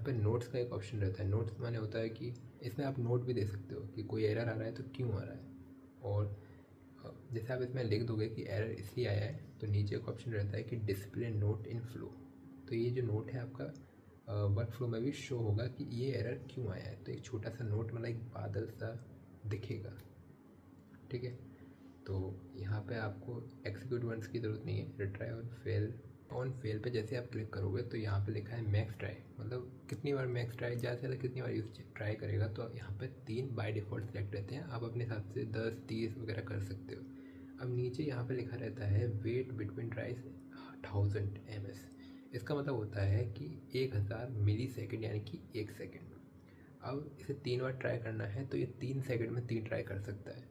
पे नोट्स का एक ऑप्शन रहता है। नोट्स माने होता है कि इसमें आप नोट भी दे सकते हो कि कोई एरर आ रहा है तो क्यों आ रहा है, और जैसे आप इसमें लिख दोगे कि एरर इसलिए आया है, तो नीचे एक ऑप्शन रहता है कि डिस्प्ले नोट इन फ्लो। तो ये जो नोट है आपका वर्क फ्लो में भी शो होगा कि ये एरर क्यों आया है। तो एक छोटा सा नोट मतलब एक बादल सा दिखेगा, ठीक है। तो यहाँ पे आपको एक्सिक्यूट वंस की ज़रूरत नहीं है, रिट्राई ऑन फेल पे जैसे आप क्लिक करोगे तो यहाँ पे लिखा है मैक्स ट्राई, मतलब कितनी बार मैक्स ट्राई, ज़्यादा से ज़्यादा कितनी बार यूज ट्राई करेगा। तो यहाँ पे 3 बाय डिफ़ॉल्ट सेलेक्ट रहते हैं, आप अपने हिसाब से 10 30 वगैरह कर सकते हो। अब नीचे यहाँ पे लिखा रहता है वेट बिटवीन ट्राइज 1000 ms। इसका मतलब होता है कि 1000 मिली सेकेंड यानी कि 1 सेकेंड। अब इसे 3 बार ट्राई करना है तो ये 3 सेकेंड में 3 ट्राई कर सकता है।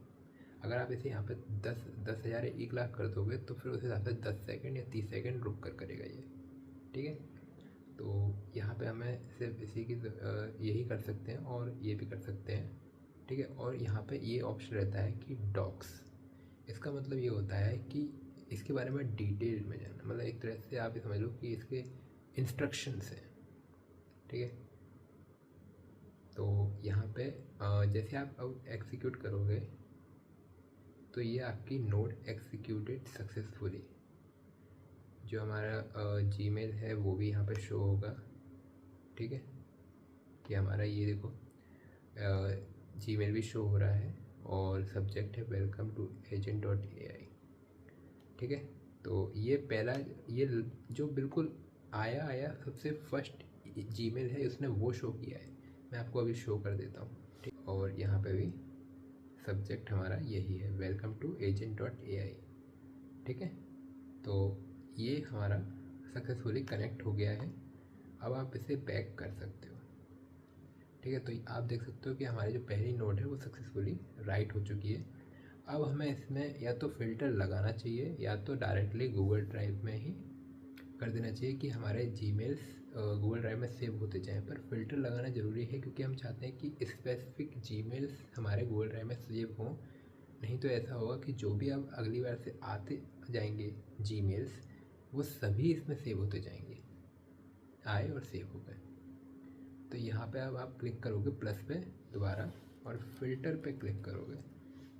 अगर आप इसे यहाँ पे 10,000 या 1 लाख कर दोगे तो फिर उस हिसाब से 10 सेकेंड या 30 सेकेंड रुक कर करेगा ये, ठीक है। तो यहाँ पे हमें सिर्फ इसी की यही कर सकते हैं और ये भी कर सकते हैं, ठीक है। और यहाँ पे ये ऑप्शन रहता है कि डॉक्स। इसका मतलब ये होता है कि इसके बारे में डिटेल में जानना, मतलब एक तरह से आप ये समझ लो कि इसके इंस्ट्रक्शंस हैं, ठीक है। तो यहाँ पे जैसे आप अब एग्जीक्यूट करोगे तो ये आपकी नोट एक्सिक्यूटेड सक्सेसफुली, जो हमारा जीमेल है वो भी यहाँ पे शो होगा, ठीक है। कि हमारा ये देखो जीमेल भी शो हो रहा है और सब्जेक्ट है वेलकम टू agent.ai, ठीक है। तो ये पहला, ये जो बिल्कुल आया सबसे फर्स्ट जीमेल है उसने वो शो किया है, मैं आपको अभी शो कर देता हूँ, ठीक। और यहाँ पे भी सब्जेक्ट हमारा यही है वेलकम टू agent.ai, ठीक है। तो ये हमारा सक्सेसफुली कनेक्ट हो गया है। अब आप इसे बैक कर सकते हो, ठीक है। तो आप देख सकते हो कि हमारी जो पहली नोट है वो सक्सेसफुली राइट हो चुकी है। अब हमें इसमें या तो फ़िल्टर लगाना चाहिए या तो डायरेक्टली गूगल ड्राइव में ही कर देना चाहिए कि हमारे जीमेल्स गूगल ड्राइव में सेव होते जाएँ। पर फिल्टर लगाना ज़रूरी है क्योंकि हम चाहते हैं कि स्पेसिफिक जीमेल्स हमारे गूगल ड्राइव में सेव हों, नहीं तो ऐसा होगा कि जो भी अब अगली बार से आते जाएंगे जीमेल्स वो सभी इसमें सेव होते जाएंगे, आए और सेव हो गए। तो यहाँ पे अब आप क्लिक करोगे प्लस पे दोबारा और फिल्टर पे क्लिक करोगे,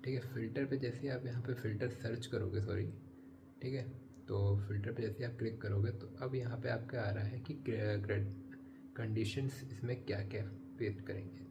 ठीक है। फ़िल्टर पे जैसे आप यहाँ पे फ़िल्टर सर्च करोगे, सॉरी, ठीक है। तो फ़िल्टर पे जैसे आप क्लिक करोगे तो अब यहाँ पे आपका आ रहा है कि कंडीशंस इसमें क्या क्या पेस्ट करेंगे।